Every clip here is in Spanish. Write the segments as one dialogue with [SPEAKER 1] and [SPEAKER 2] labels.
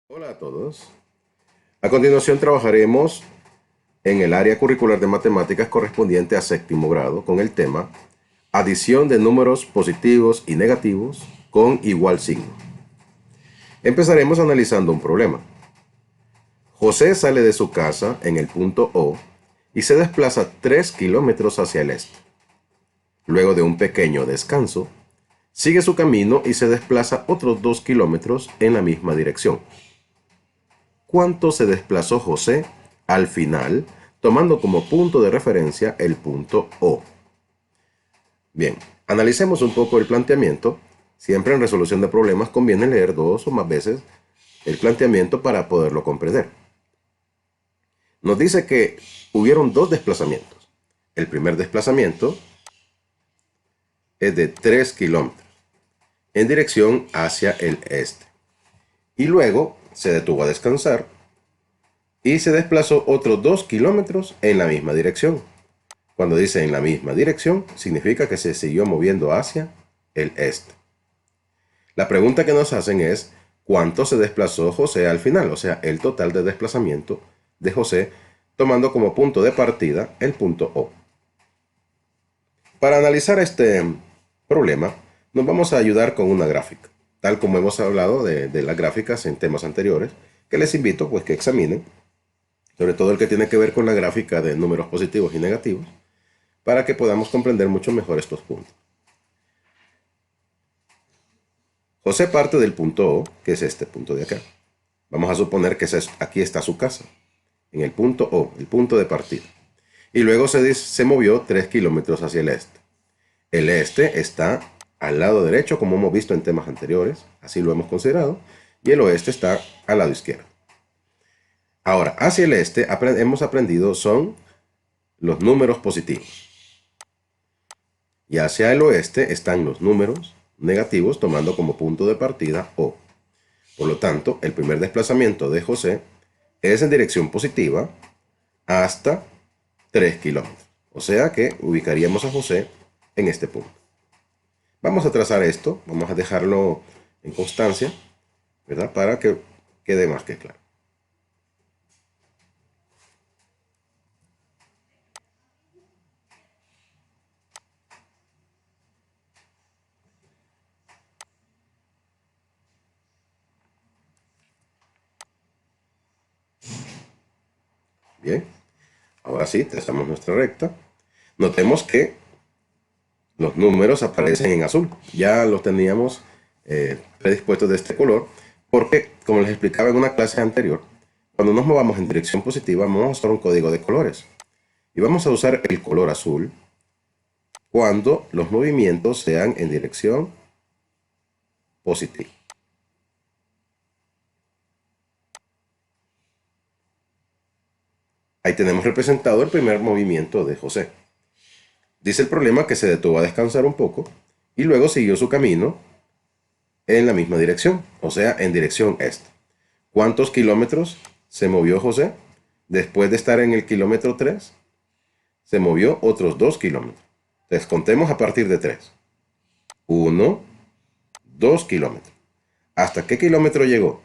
[SPEAKER 1] Hola a todos. A continuación trabajaremos en el área curricular de matemáticas correspondiente a séptimo grado con el tema adición de números positivos y negativos con igual signo. Empezaremos analizando un problema. José sale de su casa en el punto O y se desplaza 3 kilómetros hacia el este. Luego de un pequeño descanso, sigue su camino y se desplaza otros 2 kilómetros en la misma dirección. ¿Cuánto se desplazó José al final, tomando como punto de referencia el punto O? Bien, analicemos un poco el planteamiento. Siempre en resolución de problemas conviene leer dos o más veces el planteamiento para poderlo comprender. Nos dice que hubieron dos desplazamientos. El primer desplazamiento es de 3 kilómetros en dirección hacia el este. Y luego se detuvo a descansar y se desplazó otros 2 kilómetros en la misma dirección. Cuando dice en la misma dirección, significa que se siguió moviendo hacia el este. La pregunta que nos hacen es, ¿cuánto se desplazó José al final? O sea, el total de desplazamiento de José, tomando como punto de partida el punto O. Para analizar este problema, nos vamos a ayudar con una gráfica, tal como hemos hablado de las gráficas en temas anteriores, que les invito pues que examinen, sobre todo el que tiene que ver con la gráfica de números positivos y negativos, para que podamos comprender mucho mejor estos puntos. José parte del punto O, que es este punto de acá. Vamos a suponer que aquí está su casa, en el punto O, el punto de partida. Y luego se movió 3 kilómetros hacia el este. El este está al lado derecho, como hemos visto en temas anteriores, así lo hemos considerado, y el oeste está al lado izquierdo. Ahora, hacia el este hemos aprendido son los números positivos. Y hacia el oeste están los números negativos tomando como punto de partida O. Por lo tanto, el primer desplazamiento de José es en dirección positiva hasta 3 kilómetros. O sea que ubicaríamos a José en este punto. Vamos a trazar esto, vamos a dejarlo en constancia, ¿verdad? Para que quede más que claro. Bien, ahora sí, trazamos nuestra recta. Notemos que los números aparecen en azul. Ya los teníamos predispuestos de este color, porque, como les explicaba en una clase anterior, cuando nos movamos en dirección positiva, vamos a usar un código de colores. Y vamos a usar el color azul cuando los movimientos sean en dirección positiva. Ahí tenemos representado el primer movimiento de José. Dice el problema que se detuvo a descansar un poco y luego siguió su camino en la misma dirección, o sea, en dirección este. ¿Cuántos kilómetros se movió José? Después de estar en el kilómetro 3, se movió otros 2 kilómetros. Entonces, contemos a partir de 3. 1, 2 kilómetros. ¿Hasta qué kilómetro llegó?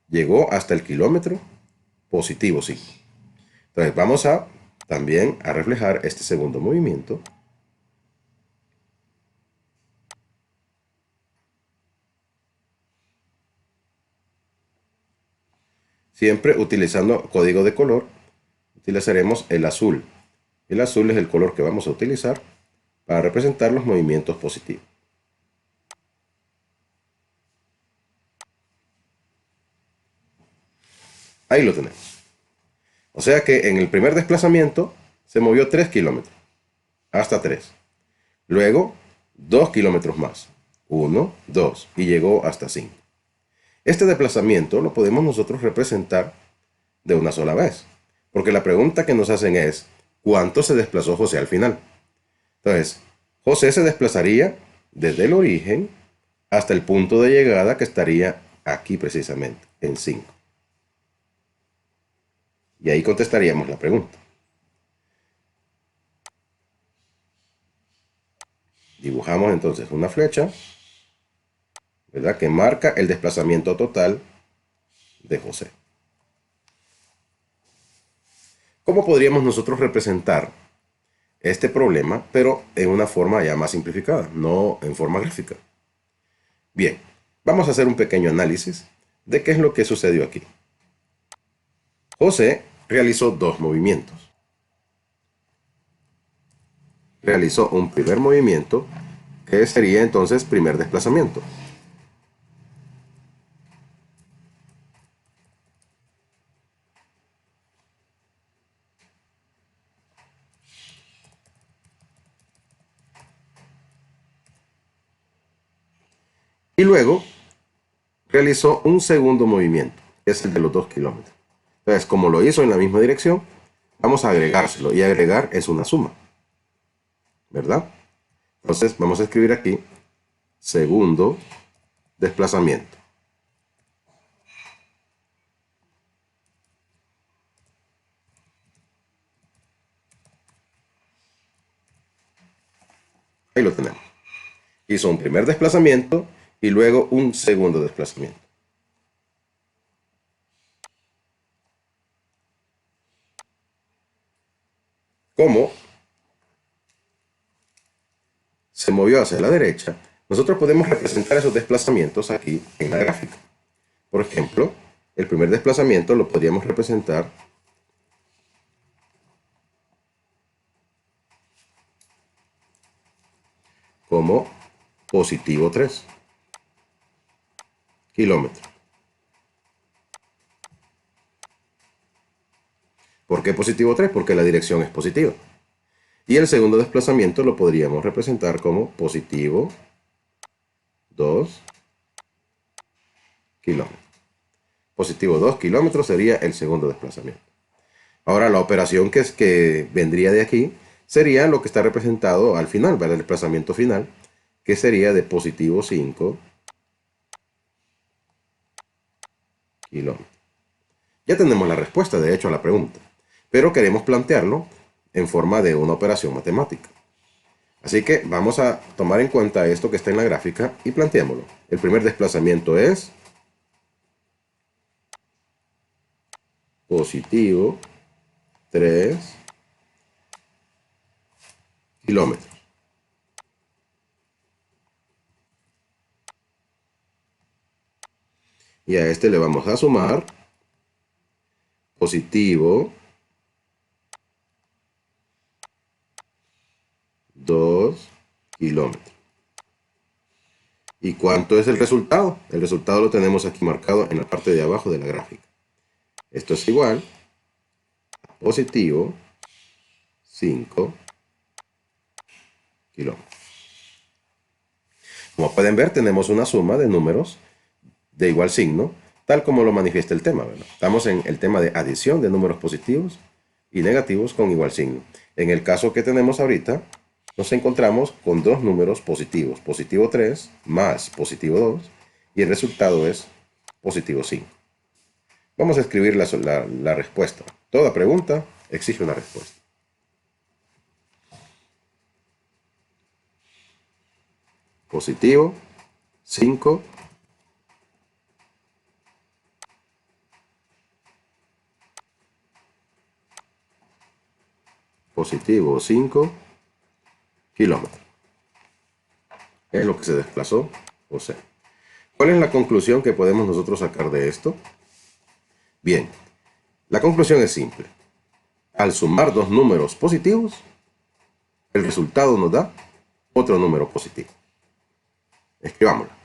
[SPEAKER 1] Llegó hasta el kilómetro positivo 5. Entonces, vamos a también a reflejar este segundo movimiento. Siempre utilizando código de color, utilizaremos el azul. El azul es el color que vamos a utilizar para representar los movimientos positivos. Ahí lo tenemos. O sea que en el primer desplazamiento se movió 3 kilómetros, hasta 3. Luego 2 kilómetros más, 1, 2, y llegó hasta 5. Este desplazamiento lo podemos nosotros representar de una sola vez, porque la pregunta que nos hacen es, ¿cuánto se desplazó José al final? Entonces, José se desplazaría desde el origen hasta el punto de llegada que estaría aquí precisamente, en 5. Y ahí contestaríamos la pregunta. Dibujamos entonces una flecha, ¿verdad? Que marca el desplazamiento total de José. ¿Cómo podríamos nosotros representar este problema, pero en una forma ya más simplificada, no en forma gráfica? Bien, vamos a hacer un pequeño análisis de qué es lo que sucedió aquí. José realizó dos movimientos. Realizó un primer movimiento, que sería entonces primer desplazamiento. Y luego realizó un segundo movimiento, que es el de los 2 kilómetros. Entonces, como lo hizo en la misma dirección, vamos a agregárselo. Y agregar es una suma, ¿verdad? Entonces, vamos a escribir aquí segundo desplazamiento. Ahí lo tenemos. Hizo un primer desplazamiento y luego un segundo desplazamiento. Como se movió hacia la derecha, nosotros podemos representar esos desplazamientos aquí en la gráfica. Por ejemplo, el primer desplazamiento lo podríamos representar como positivo 3 kilómetros. ¿Por qué positivo 3? Porque la dirección es positiva. Y el segundo desplazamiento lo podríamos representar como positivo 2 kilómetros. Positivo 2 kilómetros sería el segundo desplazamiento. Ahora la operación que vendría de aquí sería lo que está representado al final, ¿verdad? El desplazamiento final, que sería de positivo 5 kilómetros. Ya tenemos la respuesta, de hecho, a la pregunta, pero queremos plantearlo en forma de una operación matemática. Así que vamos a tomar en cuenta esto que está en la gráfica y planteémoslo. El primer desplazamiento es positivo 3 kilómetros. Y a este le vamos a sumar positivo 2 kilómetros. ¿Y cuánto es el resultado? El resultado lo tenemos aquí marcado en la parte de abajo de la gráfica. Esto es igual a positivo 5 kilómetros. Como pueden ver, tenemos una suma de números de igual signo, tal como lo manifiesta el tema, ¿verdad? Estamos en el tema de adición de números positivos y negativos con igual signo. En el caso que tenemos ahorita, nos encontramos con dos números positivos, positivo 3 más positivo 2, y el resultado es positivo 5. Vamos a escribir la respuesta. Toda pregunta exige una respuesta. Positivo 5 positivo 5 kilómetros. Es lo que se desplazó José. ¿Cuál es la conclusión que podemos nosotros sacar de esto? Bien, la conclusión es simple. Al sumar dos números positivos, el resultado nos da otro número positivo. Escribámoslo.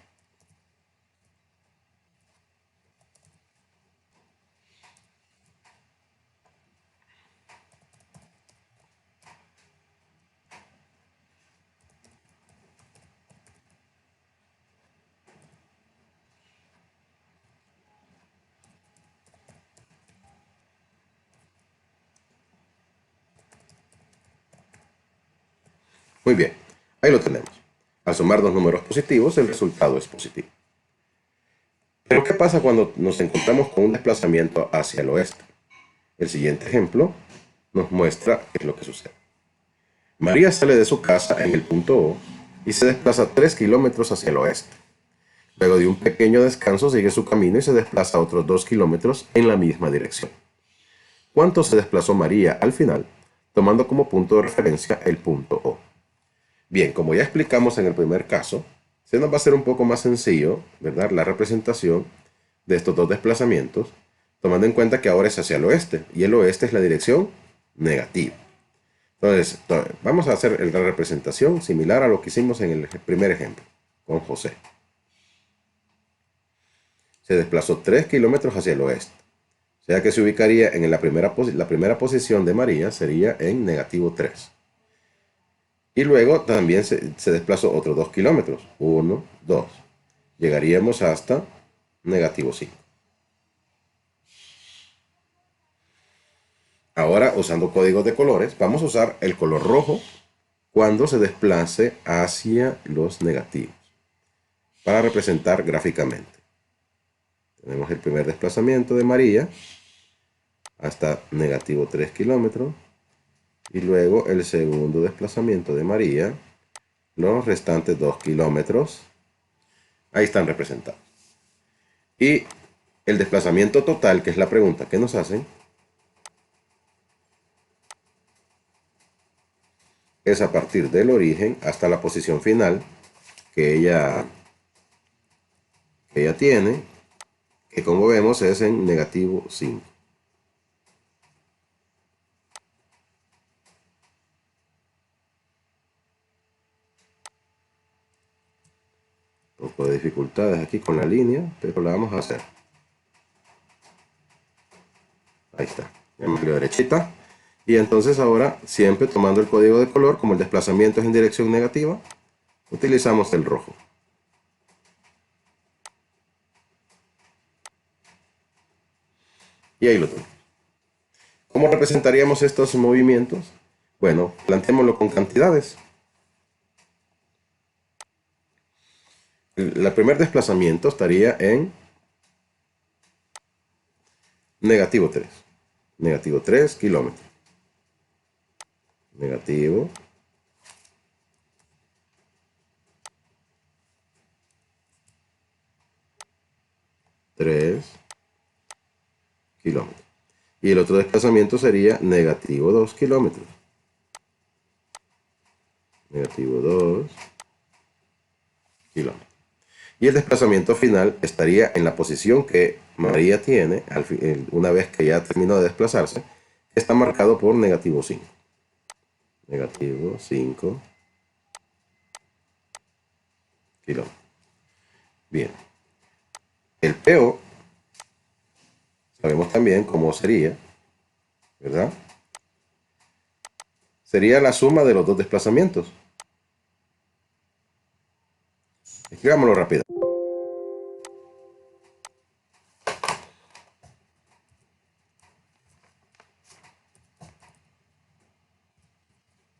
[SPEAKER 1] Muy bien, ahí lo tenemos. Al sumar dos números positivos, el resultado es positivo. Pero ¿qué pasa cuando nos encontramos con un desplazamiento hacia el oeste? El siguiente ejemplo nos muestra qué es lo que sucede. María sale de su casa en el punto O y se desplaza 3 kilómetros hacia el oeste. Luego de un pequeño descanso sigue su camino y se desplaza otros 2 kilómetros en la misma dirección. ¿Cuánto se desplazó María al final? Tomando como punto de referencia el punto O. Bien, como ya explicamos en el primer caso, se nos va a hacer un poco más sencillo, ¿verdad?, la representación de estos dos desplazamientos, tomando en cuenta que ahora es hacia el oeste, y el oeste es la dirección negativa. Entonces, vamos a hacer la representación similar a lo que hicimos en el primer ejemplo, con José. Se desplazó 3 kilómetros hacia el oeste. O sea que se ubicaría en la primera posición de María, sería en negativo 3. Y luego también se desplazó otros 2 kilómetros. 1, 2. Llegaríamos hasta negativo 5. Ahora, usando códigos de colores, vamos a usar el color rojo cuando se desplace hacia los negativos para representar gráficamente. Tenemos el primer desplazamiento de María hasta negativo 3 kilómetros. Y luego el segundo desplazamiento de María, los restantes 2 kilómetros. Ahí están representados. Y el desplazamiento total, que es la pregunta que nos hacen, es a partir del origen hasta la posición final que ella tiene, que como vemos es en negativo 5. Un poco de dificultades aquí con la línea, pero la vamos a hacer. Ahí está, ya me quedó derechita. Y entonces ahora, siempre tomando el código de color, como el desplazamiento es en dirección negativa, utilizamos el rojo. Y ahí lo tengo. ¿Cómo representaríamos estos movimientos? Bueno, planteémoslo con cantidades. El primer desplazamiento estaría en negativo 3. Negativo 3 kilómetros. Negativo 3 kilómetros. Y el otro desplazamiento sería negativo 2 kilómetros. Negativo 2 kilómetros. Y el desplazamiento final estaría en la posición que María tiene una vez que ya terminó de desplazarse, que está marcado por negativo 5. Negativo 5 kilómetros. Bien. El PO, sabemos también cómo sería, ¿verdad? Sería la suma de los dos desplazamientos. Escribámoslo rápido.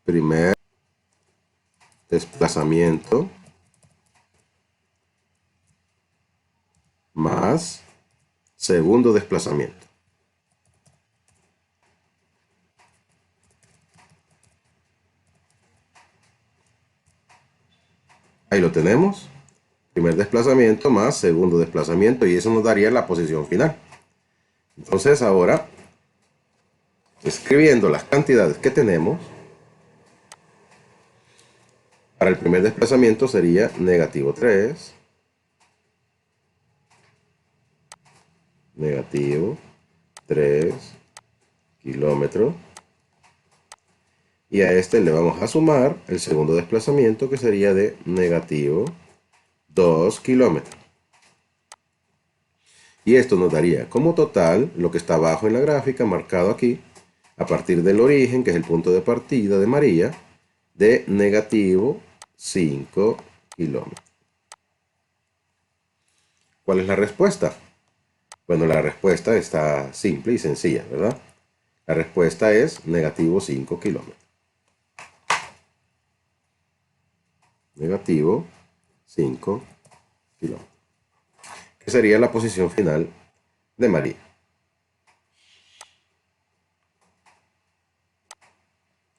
[SPEAKER 1] Primer desplazamiento más segundo desplazamiento. Ahí lo tenemos. Primer desplazamiento más segundo desplazamiento, y eso nos daría la posición final. Entonces ahora, escribiendo las cantidades que tenemos, para el primer desplazamiento sería negativo 3, negativo 3 kilómetros, y a este le vamos a sumar el segundo desplazamiento, que sería de negativo 2 kilómetros. Y esto nos daría como total lo que está abajo en la gráfica, marcado aquí, a partir del origen, que es el punto de partida de María, de negativo 5 kilómetros. ¿Cuál es la respuesta? Bueno, la respuesta está simple y sencilla, ¿verdad? La respuesta es negativo 5 kilómetros. Negativo 5 kilómetros. Que sería la posición final de María.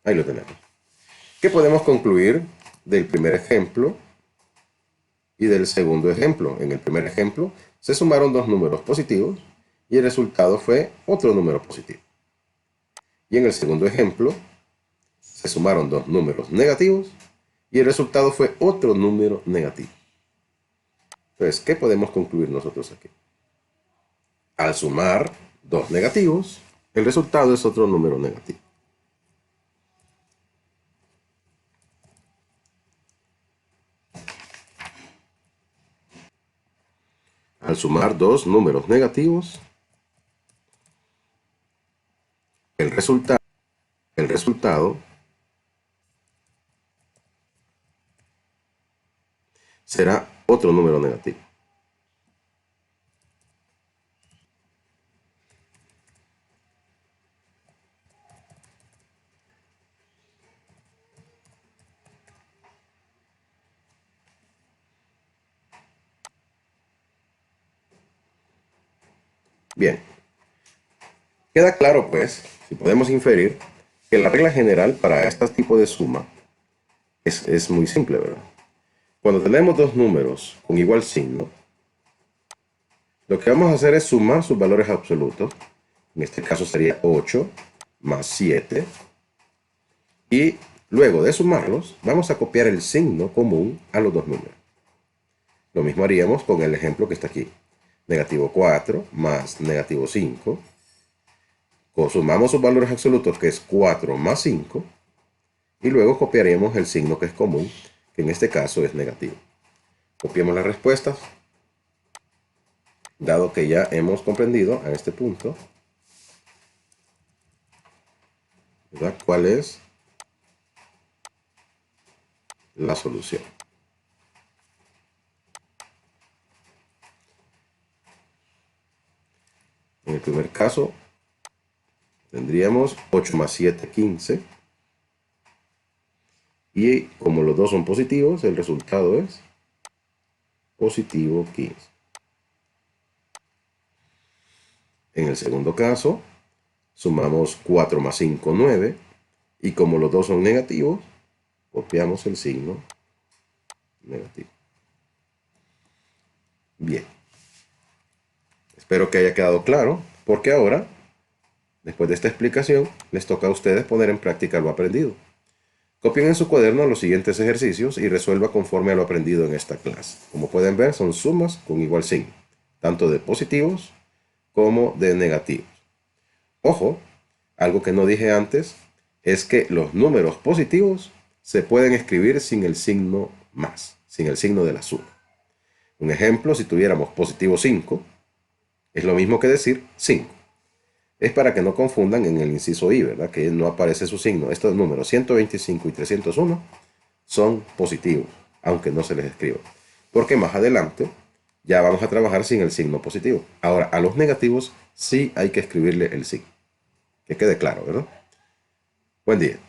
[SPEAKER 1] Ahí lo tenemos. ¿Qué podemos concluir del primer ejemplo y del segundo ejemplo. En el primer ejemplo se sumaron dos números positivos y el resultado fue otro número positivo. Y en el segundo ejemplo se sumaron dos números negativos y el resultado fue otro número negativo. Entonces, ¿qué podemos concluir nosotros aquí? Al sumar dos negativos, el resultado es otro número negativo. Al sumar dos números negativos, el resultado será otro número negativo. Bien, queda claro pues, si podemos inferir, que la regla general para este tipo de suma es muy simple, ¿verdad? Cuando tenemos dos números con igual signo, lo que vamos a hacer es sumar sus valores absolutos. En este caso sería 8 más 7. Y luego de sumarlos, vamos a copiar el signo común a los dos números. Lo mismo haríamos con el ejemplo que está aquí. Negativo 4 más negativo 5. Sumamos sus valores absolutos, que es 4 más 5. Y luego copiaremos el signo que es común, que en este caso es negativo. Copiemos las respuestas. Dado que ya hemos comprendido a este punto, ¿verdad?, cuál es la solución. En el primer caso, tendríamos 8 más 7, 15. Y como los dos son positivos, el resultado es positivo 15. En el segundo caso, sumamos 4 más 5, 9. Y como los dos son negativos, copiamos el signo negativo. Bien. Espero que haya quedado claro, porque ahora, después de esta explicación, les toca a ustedes poner en práctica lo aprendido. Copien en su cuaderno los siguientes ejercicios y resuelva conforme a lo aprendido en esta clase. Como pueden ver, son sumas con igual signo, tanto de positivos como de negativos. Ojo, algo que no dije antes es que los números positivos se pueden escribir sin el signo más, sin el signo de la suma. Un ejemplo, si tuviéramos positivo 5, es lo mismo que decir 5. Es para que no confundan en el inciso I, ¿verdad?, que no aparece su signo. Estos números 125 y 301 son positivos, aunque no se les escriba. Porque más adelante ya vamos a trabajar sin el signo positivo. Ahora, a los negativos sí hay que escribirle el signo. Que quede claro, ¿verdad? Buen día.